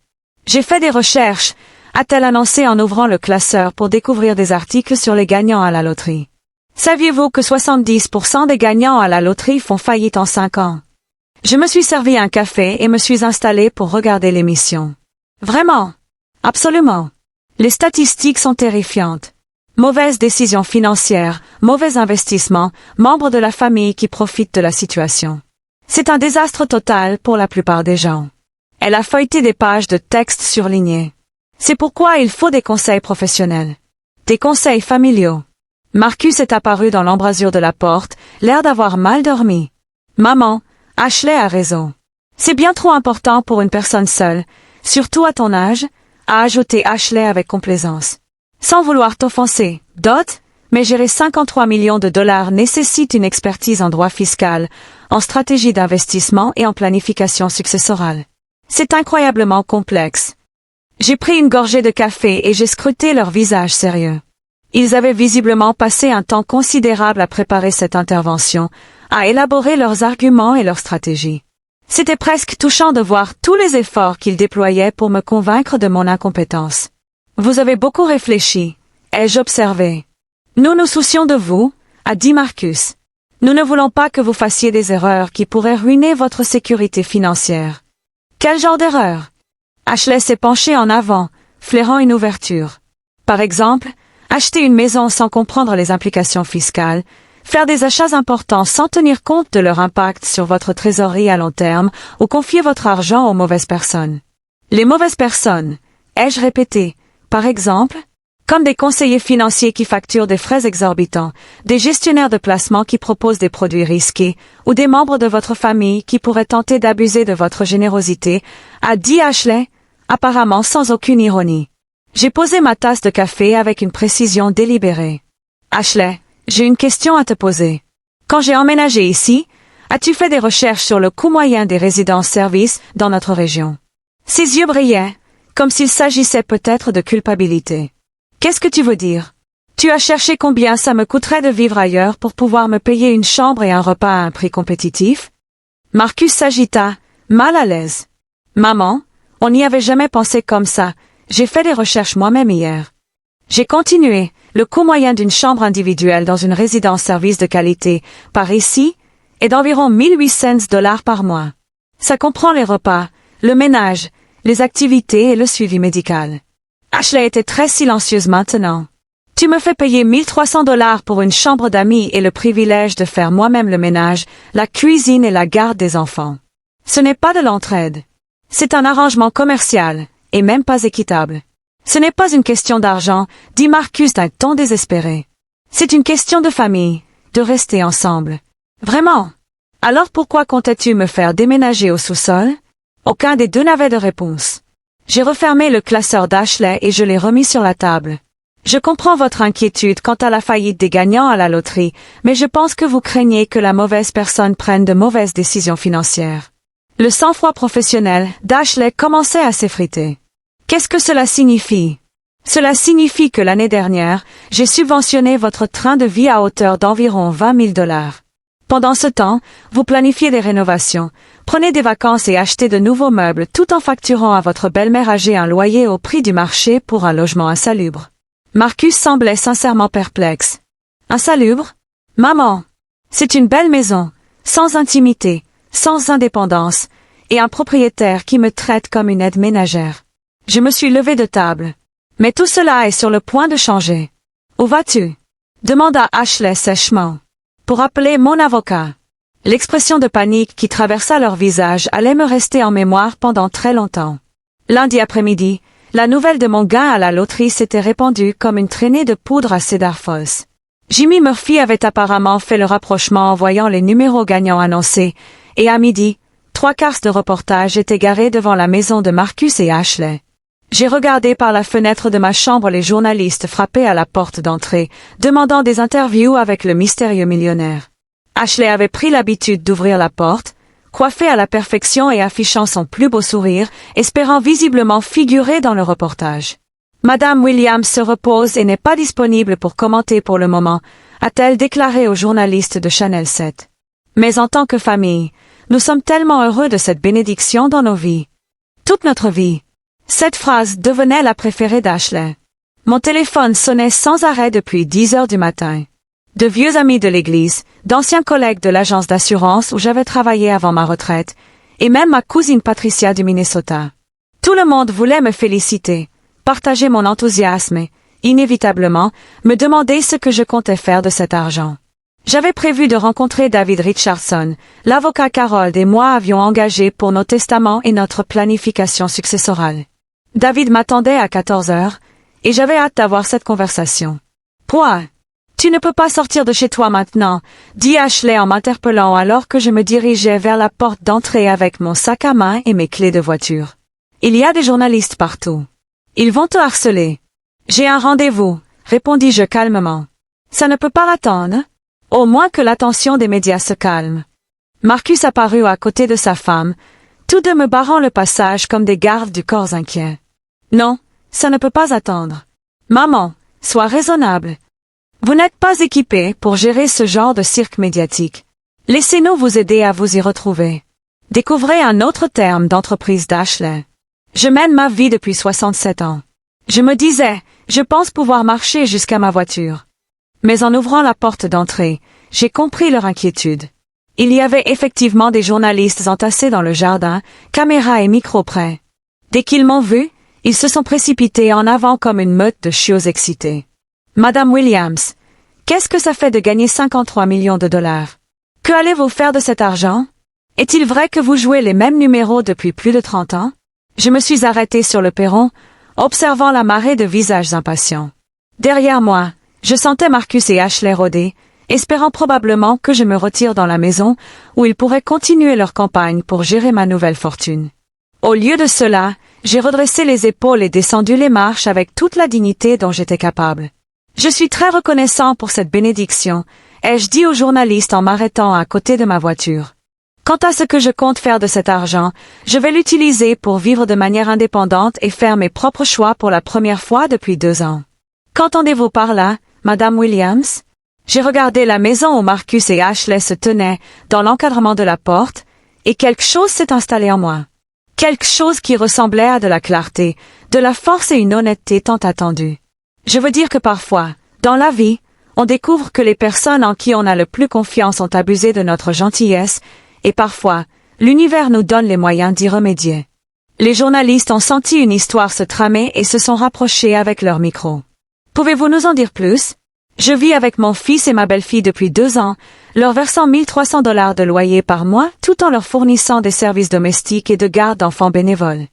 Speaker 1: J'ai fait des recherches, a-t-elle annoncé en ouvrant le classeur pour découvrir des articles sur les gagnants à la loterie. Saviez-vous que 70% des gagnants à la loterie font faillite en 5 ans? Je me suis servi un café et me suis installé pour regarder l'émission. Vraiment? Absolument. Les statistiques sont terrifiantes. Mauvaise décision financière, mauvais investissement, membres de la famille qui profitent de la situation. C'est un désastre total pour la plupart des gens. Elle a feuilleté des pages de texte surlignés. C'est pourquoi il faut des conseils professionnels. Des conseils familiaux. Marcus est apparu dans l'embrasure de la porte, l'air d'avoir mal dormi. Maman, Ashley a raison. C'est bien trop important pour une personne seule, surtout à ton âge, a ajouté Ashley avec complaisance. Sans vouloir t'offenser, Dot, mais gérer 53 millions de dollars nécessite une expertise en droit fiscal, en stratégie d'investissement et en planification successorale. C'est incroyablement complexe. J'ai pris une gorgée de café et j'ai scruté leur visage sérieux. Ils avaient visiblement passé un temps considérable à préparer cette intervention, à élaborer leurs arguments et leurs stratégies. C'était presque touchant de voir tous les efforts qu'ils déployaient pour me convaincre de mon incompétence. Vous avez beaucoup réfléchi, ai-je observé. Nous nous soucions de vous, a dit Marcus. Nous ne voulons pas que vous fassiez des erreurs qui pourraient ruiner votre sécurité financière. Quel genre d'erreur? Ashley s'est penchée en avant, flairant une ouverture. Par exemple, acheter une maison sans comprendre les implications fiscales, faire des achats importants sans tenir compte de leur impact sur votre trésorerie à long terme ou confier votre argent aux mauvaises personnes. Les mauvaises personnes, ai-je répété, par exemple, comme des conseillers financiers qui facturent des frais exorbitants, des gestionnaires de placement qui proposent des produits risqués, ou des membres de votre famille qui pourraient tenter d'abuser de votre générosité, a dit Ashley, apparemment sans aucune ironie. J'ai posé ma tasse de café avec une précision délibérée. Ashley, j'ai une question à te poser. Quand j'ai emménagé ici, as-tu fait des recherches sur le coût moyen des résidences-services dans notre région? Ses yeux brillaient, comme s'il s'agissait peut-être de culpabilité. Qu'est-ce que tu veux dire? Tu as cherché combien ça me coûterait de vivre ailleurs pour pouvoir me payer une chambre et un repas à un prix compétitif? Marcus s'agita, mal à l'aise. Maman, on n'y avait jamais pensé comme ça, j'ai fait des recherches moi-même hier. J'ai continué, le coût moyen d'une chambre individuelle dans une résidence-service de qualité, par ici, est d'environ 1800 $ par mois. Ça comprend les repas, le ménage, les activités et le suivi médical. Ashley était très silencieuse maintenant. Tu me fais payer 1300 $ pour une chambre d'amis et le privilège de faire moi-même le ménage, la cuisine et la garde des enfants. Ce n'est pas de l'entraide. C'est un arrangement commercial, et même pas équitable. Ce n'est pas une question d'argent, dit Marcus d'un ton désespéré. C'est une question de famille, de rester ensemble. Vraiment? Alors pourquoi comptais-tu me faire déménager au sous-sol? Aucun des deux n'avait de réponse. J'ai refermé le classeur d'Ashley et je l'ai remis sur la table. Je comprends votre inquiétude quant à la faillite des gagnants à la loterie, mais je pense que vous craignez que la mauvaise personne prenne de mauvaises décisions financières. Le sang-froid professionnel d'Ashley commençait à s'effriter. Qu'est-ce que cela signifie? Cela signifie que l'année dernière, j'ai subventionné votre train de vie à hauteur d'environ 20 000 $. Pendant ce temps, vous planifiez des rénovations, prenez des vacances et achetez de nouveaux meubles tout en facturant à votre belle-mère âgée un loyer au prix du marché pour un logement insalubre. Marcus semblait sincèrement perplexe. Insalubre? Maman! C'est une belle maison, sans intimité, sans indépendance, et un propriétaire qui me traite comme une aide ménagère. Je me suis levé de table. Mais tout cela est sur le point de changer. Où vas-tu? Demanda Ashley sèchement. Pour appeler mon avocat. L'expression de panique qui traversa leur visage allait me rester en mémoire pendant très longtemps. Lundi après-midi, la nouvelle de mon gain à la loterie s'était répandue comme une traînée de poudre à Cedar Falls. Jimmy Murphy avait apparemment fait le rapprochement en voyant les numéros gagnants annoncés, et à midi, 3/4 de reportage étaient garés devant la maison de Marcus et Ashley. J'ai regardé par la fenêtre de ma chambre les journalistes frapper à la porte d'entrée, demandant des interviews avec le mystérieux millionnaire. Ashley avait pris l'habitude d'ouvrir la porte, coiffée à la perfection et affichant son plus beau sourire, espérant visiblement figurer dans le reportage. Madame Williams se repose et n'est pas disponible pour commenter pour le moment, a-t-elle déclaré aux journalistes de Channel 7. Mais en tant que famille, nous sommes tellement heureux de cette bénédiction dans nos vies. Toute notre vie. Cette phrase devenait la préférée d'Ashley. Mon téléphone sonnait sans arrêt depuis 10 heures du matin. De vieux amis de l'église, d'anciens collègues de l'agence d'assurance où j'avais travaillé avant ma retraite, et même ma cousine Patricia du Minnesota. Tout le monde voulait me féliciter, partager mon enthousiasme et, inévitablement, me demander ce que je comptais faire de cet argent. J'avais prévu de rencontrer David Richardson, l'avocat qu'Harold et moi avions engagé pour nos testaments et notre planification successorale. David m'attendait à 14 heures, et j'avais hâte d'avoir cette conversation. « Quoi? Tu ne peux pas sortir de chez toi maintenant, » dit Ashley en m'interpellant alors que je me dirigeais vers la porte d'entrée avec mon sac à main et mes clés de voiture. « Il y a des journalistes partout. Ils vont te harceler. »« J'ai un rendez-vous, » répondis-je calmement. « Ça ne peut pas attendre. Au moins que l'attention des médias se calme. » Marcus apparut à côté de sa femme, tous deux me barrant le passage comme des gardes du corps inquiets. « Non, ça ne peut pas attendre. Maman, sois raisonnable. Vous n'êtes pas équipé pour gérer ce genre de cirque médiatique. Laissez-nous vous aider à vous y retrouver. » Découvrez un autre terme d'entreprise d'Ashley. Je mène ma vie depuis 67 ans. Je me disais, je pense pouvoir marcher jusqu'à ma voiture. Mais en ouvrant la porte d'entrée, j'ai compris leur inquiétude. Il y avait effectivement des journalistes entassés dans le jardin, caméras et micros prêts. Dès qu'ils m'ont vu, ils se sont précipités en avant comme une meute de chiots excités. « Madame Williams, qu'est-ce que ça fait de gagner 53 millions de dollars? Que allez-vous faire de cet argent? Est-il vrai que vous jouez les mêmes numéros depuis plus de 30 ans? » Je me suis arrêtée sur le perron, observant la marée de visages impatients. Derrière moi, je sentais Marcus et Ashley rôder, espérant probablement que je me retire dans la maison, où ils pourraient continuer leur campagne pour gérer ma nouvelle fortune. Au lieu de cela, j'ai redressé les épaules et descendu les marches avec toute la dignité dont j'étais capable. Je suis très reconnaissant pour cette bénédiction, ai-je dit au journaliste en m'arrêtant à côté de ma voiture. Quant à ce que je compte faire de cet argent, je vais l'utiliser pour vivre de manière indépendante et faire mes propres choix pour la première fois depuis 2 ans. Qu'entendez-vous par là, Madame Williams? J'ai regardé la maison où Marcus et Ashley se tenaient, dans l'encadrement de la porte, et quelque chose s'est installé en moi. Quelque chose qui ressemblait à de la clarté, de la force et une honnêteté tant attendue. Je veux dire que parfois, dans la vie, on découvre que les personnes en qui on a le plus confiance ont abusé de notre gentillesse, et parfois, l'univers nous donne les moyens d'y remédier. Les journalistes ont senti une histoire se tramer et se sont rapprochés avec leur micro. Pouvez-vous nous en dire plus? Je vis avec mon fils et ma belle-fille depuis 2 ans, leur versant 1300 $ de loyer par mois tout en leur fournissant des services domestiques et de garde d'enfants bénévoles.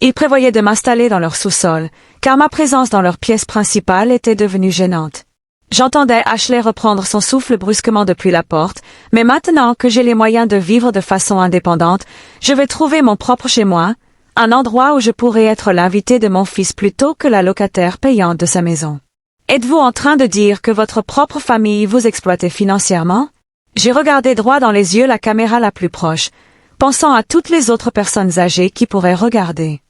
Speaker 1: Ils prévoyaient de m'installer dans leur sous-sol, car ma présence dans leur pièce principale était devenue gênante. J'entendais Ashley reprendre son souffle brusquement depuis la porte, mais maintenant que j'ai les moyens de vivre de façon indépendante, je vais trouver mon propre chez moi, un endroit où je pourrai être l'invité de mon fils plutôt que la locataire payante de sa maison. Êtes-vous en train de dire que votre propre famille vous exploitait financièrement? J'ai regardé droit dans les yeux la caméra la plus proche, pensant à toutes les autres personnes âgées qui pourraient regarder.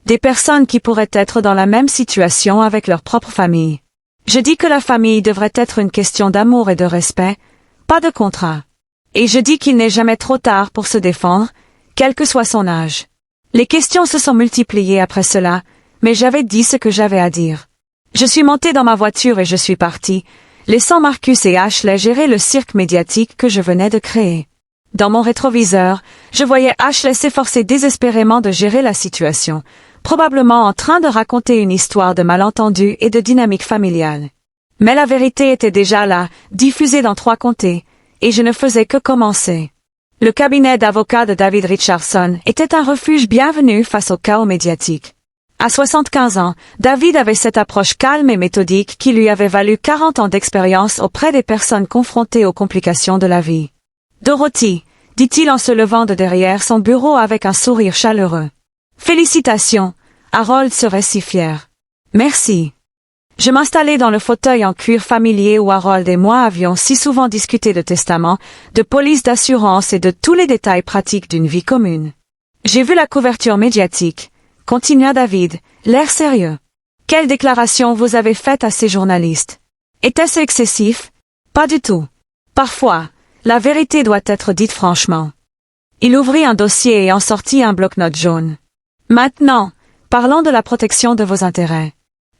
Speaker 1: Des personnes qui pourraient être dans la même situation avec leur propre famille. Je dis que la famille devrait être une question d'amour et de respect, pas de contrat. Et je dis qu'il n'est jamais trop tard pour se défendre, quel que soit son âge. Les questions se sont multipliées après cela, mais j'avais dit ce que j'avais à dire. Je suis montée dans ma voiture et je suis partie, laissant Marcus et Ashley gérer le cirque médiatique que je venais de créer. Dans mon rétroviseur, je voyais Ashley s'efforcer désespérément de gérer la situation, probablement en train de raconter une histoire de malentendus et de dynamique familiale. Mais la vérité était déjà là, diffusée dans 3 comtés, et je ne faisais que commencer. Le cabinet d'avocats de David Richardson était un refuge bienvenu face au chaos médiatique. À 75 ans, David avait cette approche calme et méthodique qui lui avait valu 40 ans d'expérience auprès des personnes confrontées aux complications de la vie. « Dorothy », dit-il en se levant de derrière son bureau avec un sourire chaleureux. « Félicitations, Harold serait si fier. »« Merci. » Je m'installai dans le fauteuil en cuir familier où Harold et moi avions si souvent discuté de testament, de police d'assurance et de tous les détails pratiques d'une vie commune. J'ai vu la couverture médiatique, continua David, l'air sérieux. Quelle déclaration vous avez faite à ces journalistes? Était-ce excessif? Pas du tout. Parfois, la vérité doit être dite franchement. Il ouvrit un dossier et en sortit un bloc-notes jaune. Maintenant, parlons de la protection de vos intérêts.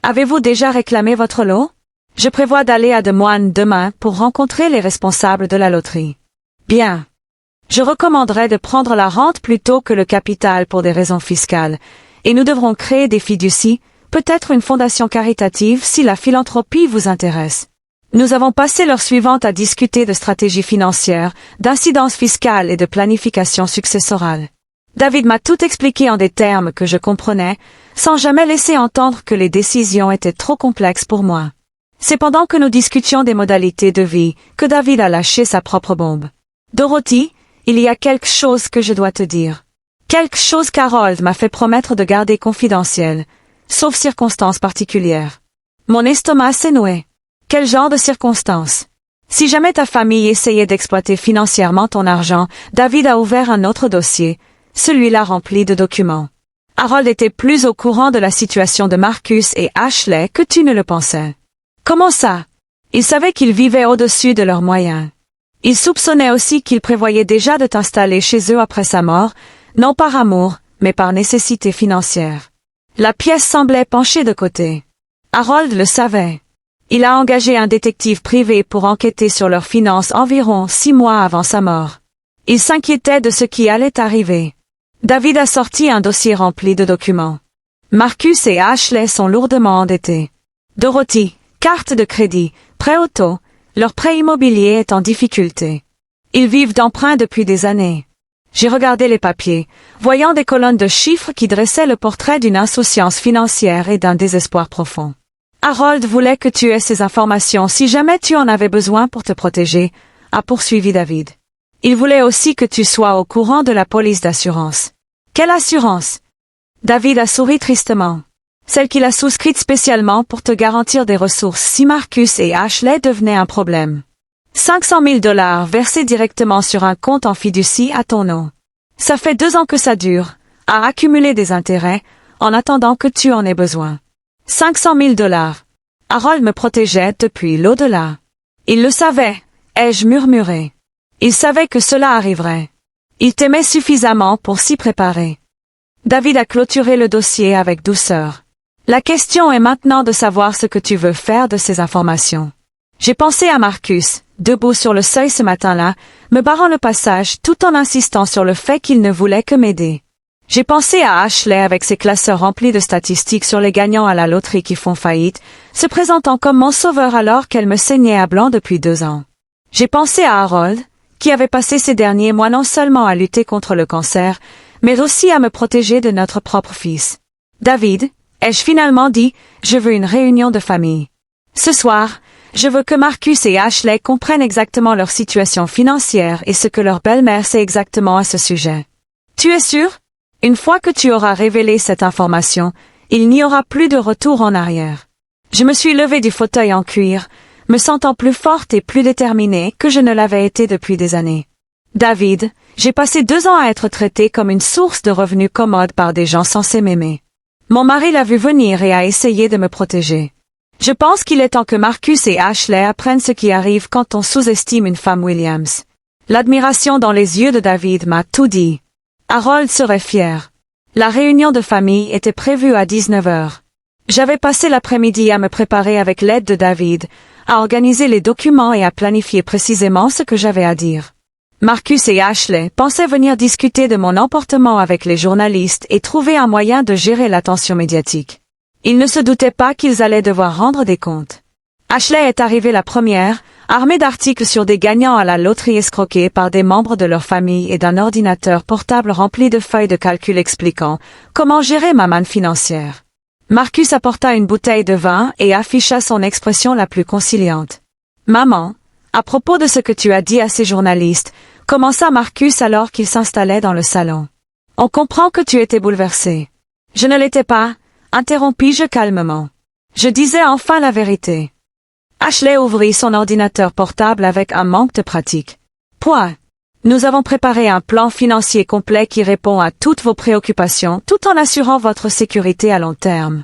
Speaker 1: Avez-vous déjà réclamé votre lot? Je prévois d'aller à Des Moines demain pour rencontrer les responsables de la loterie. Bien. Je recommanderais de prendre la rente plutôt que le capital pour des raisons fiscales, et nous devrons créer des fiducies, peut-être une fondation caritative si la philanthropie vous intéresse. Nous avons passé l'heure suivante à discuter de stratégie financière, d'incidence fiscale et de planification successorale. David m'a tout expliqué en des termes que je comprenais, sans jamais laisser entendre que les décisions étaient trop complexes pour moi. C'est pendant que nous discutions des modalités de vie que David a lâché sa propre bombe. Dorothy, il y a quelque chose que je dois te dire. Quelque chose qu'Harold m'a fait promettre de garder confidentiel, sauf circonstances particulières. Mon estomac s'est noué. Quel genre de circonstances? Si jamais ta famille essayait d'exploiter financièrement ton argent, David a ouvert un autre dossier, celui-là rempli de documents. Harold était plus au courant de la situation de Marcus et Ashley que tu ne le pensais. Comment ça? Il savait qu'ils vivaient au-dessus de leurs moyens. Il soupçonnait aussi qu'ils prévoyaient déjà de t'installer chez eux après sa mort, non par amour, mais par nécessité financière. La pièce semblait pencher de côté. Harold le savait. Il a engagé un détective privé pour enquêter sur leurs finances environ 6 mois avant sa mort. Il s'inquiétait de ce qui allait arriver. David a sorti un dossier rempli de documents. Marcus et Ashley sont lourdement endettés. Dorothy, carte de crédit, prêt auto, leur prêt immobilier est en difficulté. Ils vivent d'emprunts depuis des années. J'ai regardé les papiers, voyant des colonnes de chiffres qui dressaient le portrait d'une insouciance financière et d'un désespoir profond. Harold voulait que tu aies ces informations si jamais tu en avais besoin pour te protéger, a poursuivi David. Il voulait aussi que tu sois au courant de la police d'assurance. Quelle assurance? David a souri tristement. Celle qu'il a souscrite spécialement pour te garantir des ressources si Marcus et Ashley devenaient un problème. 500 000 $ versés directement sur un compte en fiducie à ton nom. Ça fait 2 ans que ça dure, à accumuler des intérêts, en attendant que tu en aies besoin. 500 000 $. Harold me protégeait depuis l'au-delà. Il le savait, ai-je murmuré. Il savait que cela arriverait. Il t'aimait suffisamment pour s'y préparer. David a clôturé le dossier avec douceur. La question est maintenant de savoir ce que tu veux faire de ces informations. J'ai pensé à Marcus, debout sur le seuil ce matin-là, me barrant le passage tout en insistant sur le fait qu'il ne voulait que m'aider. J'ai pensé à Ashley avec ses classeurs remplis de statistiques sur les gagnants à la loterie qui font faillite, se présentant comme mon sauveur alors qu'elle me saignait à blanc depuis 2 ans. J'ai pensé à Harold, qui avait passé ces derniers mois non seulement à lutter contre le cancer, mais aussi à me protéger de notre propre fils. David, ai-je finalement dit, je veux une réunion de famille. Ce soir, je veux que Marcus et Ashley comprennent exactement leur situation financière et ce que leur belle-mère sait exactement à ce sujet. Tu es sûr? Une fois que tu auras révélé cette information, il n'y aura plus de retour en arrière. Je me suis levée du fauteuil en cuir, me sentant plus forte et plus déterminée que je ne l'avais été depuis des années. David, j'ai passé 2 ans à être traitée comme une source de revenus commode par des gens censés m'aimer. Mon mari l'a vu venir et a essayé de me protéger. Je pense qu'il est temps que Marcus et Ashley apprennent ce qui arrive quand on sous-estime une femme Williams. L'admiration dans les yeux de David m'a tout dit. Harold serait fier. La réunion de famille était prévue à 19 h. J'avais passé l'après-midi à me préparer avec l'aide de David, à organiser les documents et à planifier précisément ce que j'avais à dire. Marcus et Ashley pensaient venir discuter de mon emportement avec les journalistes et trouver un moyen de gérer l'attention médiatique. Ils ne se doutaient pas qu'ils allaient devoir rendre des comptes. Ashley est arrivée la première, armée d'articles sur des gagnants à la loterie escroqués par des membres de leur famille et d'un ordinateur portable rempli de feuilles de calcul expliquant comment gérer ma manne financière. Marcus apporta une bouteille de vin et afficha son expression la plus conciliante. « Maman, à propos de ce que tu as dit à ces journalistes, » commença Marcus alors qu'il s'installait dans le salon. « On comprend que tu étais bouleversée. »« Je ne l'étais pas, » interrompis-je calmement. « Je disais enfin la vérité. Ashley ouvrit son ordinateur portable avec un manque de pratique. Point. Nous avons préparé un plan financier complet qui répond à toutes vos préoccupations tout en assurant votre sécurité à long terme.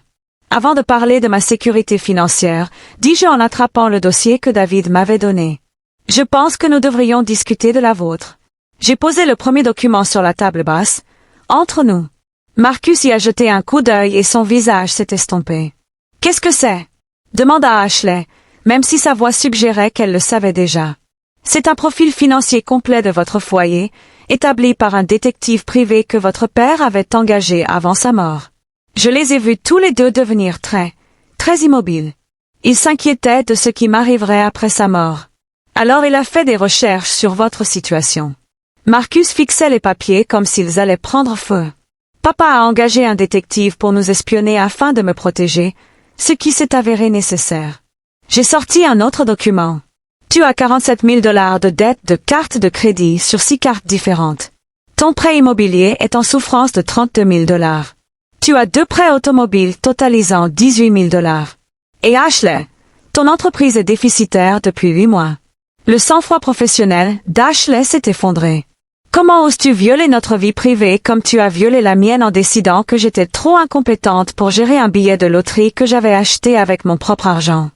Speaker 1: Avant de parler de ma sécurité financière, dis-je en attrapant le dossier que David m'avait donné. Je pense que nous devrions discuter de la vôtre. J'ai posé le premier document sur la table basse. Entre nous. Marcus y a jeté un coup d'œil et son visage s'est estompé. Qu'est-ce que c'est? Demanda Ashley, même si sa voix suggérait qu'elle le savait déjà. C'est un profil financier complet de votre foyer, établi par un détective privé que votre père avait engagé avant sa mort. Je les ai vus tous les deux devenir très immobiles. Ils s'inquiétaient de ce qui m'arriverait après sa mort. Alors il a fait des recherches sur votre situation. Marcus fixait les papiers comme s'ils allaient prendre feu. Papa a engagé un détective pour nous espionner afin de me protéger, ce qui s'est avéré nécessaire. J'ai sorti un autre document. Tu as 47 000 $ de dettes de cartes de crédit sur 6 cartes différentes. Ton prêt immobilier est en souffrance de 32 000 $. Tu as 2 prêts automobiles totalisant 18 000 $. Et Ashley, ton entreprise est déficitaire depuis 8 mois. Le sang-froid professionnel d'Ashley s'est effondré. Comment oses-tu violer notre vie privée comme tu as violé la mienne en décidant que j'étais trop incompétente pour gérer un billet de loterie que j'avais acheté avec mon propre argent?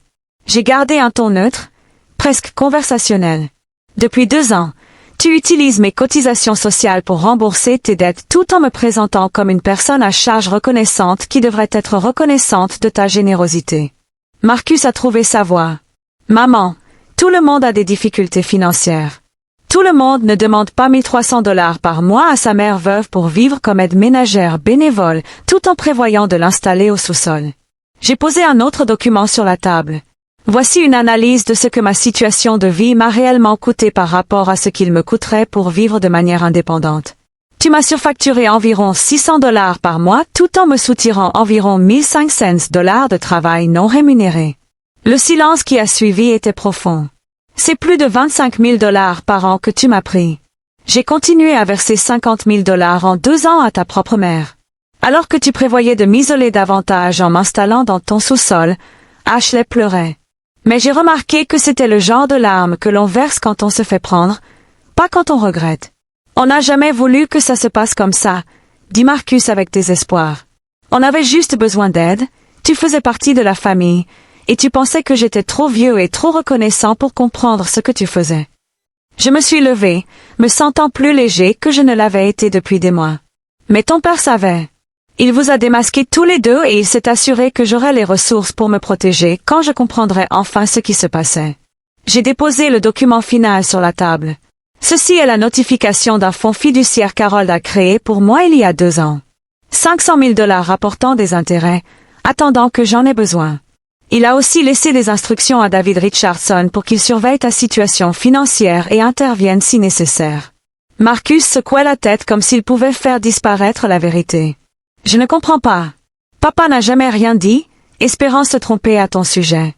Speaker 1: J'ai gardé un ton neutre, presque conversationnel. Depuis 2 ans, tu utilises mes cotisations sociales pour rembourser tes dettes tout en me présentant comme une personne à charge reconnaissante qui devrait être reconnaissante de ta générosité. Marcus a trouvé sa voie. Maman, tout le monde a des difficultés financières. Tout le monde ne demande pas 1 300 $ par mois à sa mère veuve pour vivre comme aide ménagère bénévole, tout en prévoyant de l'installer au sous-sol. J'ai posé un autre document sur la table. Voici une analyse de ce que ma situation de vie m'a réellement coûté par rapport à ce qu'il me coûterait pour vivre de manière indépendante. Tu m'as surfacturé environ 600 $ par mois tout en me soutirant environ 1500 $ de travail non rémunéré. Le silence qui a suivi était profond. C'est plus de 25 000 $ par an que tu m'as pris. J'ai continué à verser 50 000 $ en 2 ans à ta propre mère. Alors que tu prévoyais de m'isoler davantage en m'installant dans ton sous-sol, Ashley pleurait. Mais j'ai remarqué que c'était le genre de larmes que l'on verse quand on se fait prendre, pas quand on regrette. On n'a jamais voulu que ça se passe comme ça, dit Marcus avec désespoir. On avait juste besoin d'aide, tu faisais partie de la famille, et tu pensais que j'étais trop vieux et trop reconnaissant pour comprendre ce que tu faisais. Je me suis levée, me sentant plus léger que je ne l'avais été depuis des mois. Mais ton père savait. Il vous a démasqués tous les deux et il s'est assuré que j'aurais les ressources pour me protéger quand je comprendrais enfin ce qui se passait. J'ai déposé le document final sur la table. Ceci est la notification d'un fonds fiduciaire qu'Harold a créé pour moi il y a 2 ans. 500 000 $ rapportant des intérêts, attendant que j'en ai besoin. Il a aussi laissé des instructions à David Richardson pour qu'il surveille ta situation financière et intervienne si nécessaire. Marcus secouait la tête comme s'il pouvait faire disparaître la vérité. Je ne comprends pas. Papa n'a jamais rien dit, espérant se tromper à ton sujet.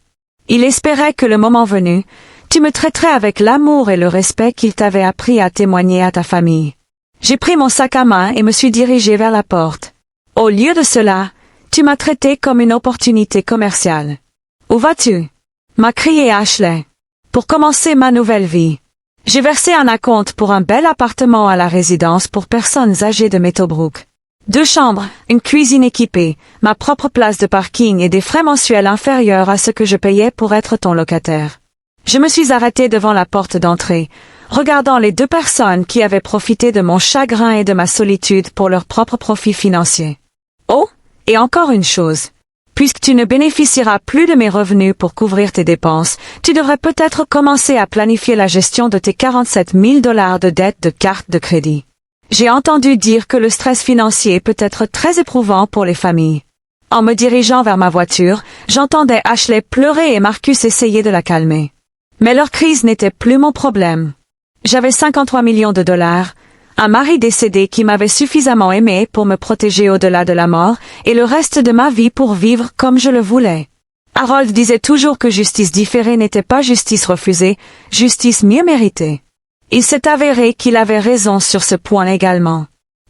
Speaker 1: Il espérait que le moment venu, tu me traiterais avec l'amour et le respect qu'il t'avait appris à témoigner à ta famille. J'ai pris mon sac à main et me suis dirigé vers la porte. Au lieu de cela, tu m'as traité comme une opportunité commerciale. Où vas-tu? M'a crié Ashley. Pour commencer ma nouvelle vie. J'ai versé un acompte pour un bel appartement à la résidence pour personnes âgées de Meadowbrook. 2 chambres, une cuisine équipée, ma propre place de parking et des frais mensuels inférieurs à ce que je payais pour être ton locataire. Je me suis arrêtée devant la porte d'entrée, regardant les 2 personnes qui avaient profité de mon chagrin et de ma solitude pour leur propre profit financier. Oh, et encore une chose. Puisque tu ne bénéficieras plus de mes revenus pour couvrir tes dépenses, tu devrais peut-être commencer à planifier la gestion de tes 47 000 $ de dettes de carte de crédit. J'ai entendu dire que le stress financier peut être très éprouvant pour les familles. En me dirigeant vers ma voiture, j'entendais Ashley pleurer et Marcus essayer de la calmer. Mais leur crise n'était plus mon problème. J'avais 53 millions de $, un mari décédé qui m'avait suffisamment aimé pour me protéger au-delà de la mort, et le reste de ma vie pour vivre comme je le voulais. Harold disait toujours que justice différée n'était pas justice refusée, justice mieux méritée. Il s'est avéré qu'il avait raison sur ce point également.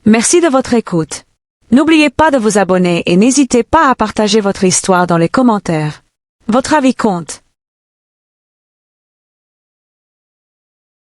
Speaker 1: Merci de votre écoute. N'oubliez pas de vous abonner et n'hésitez pas à partager votre histoire dans les commentaires. Votre avis compte.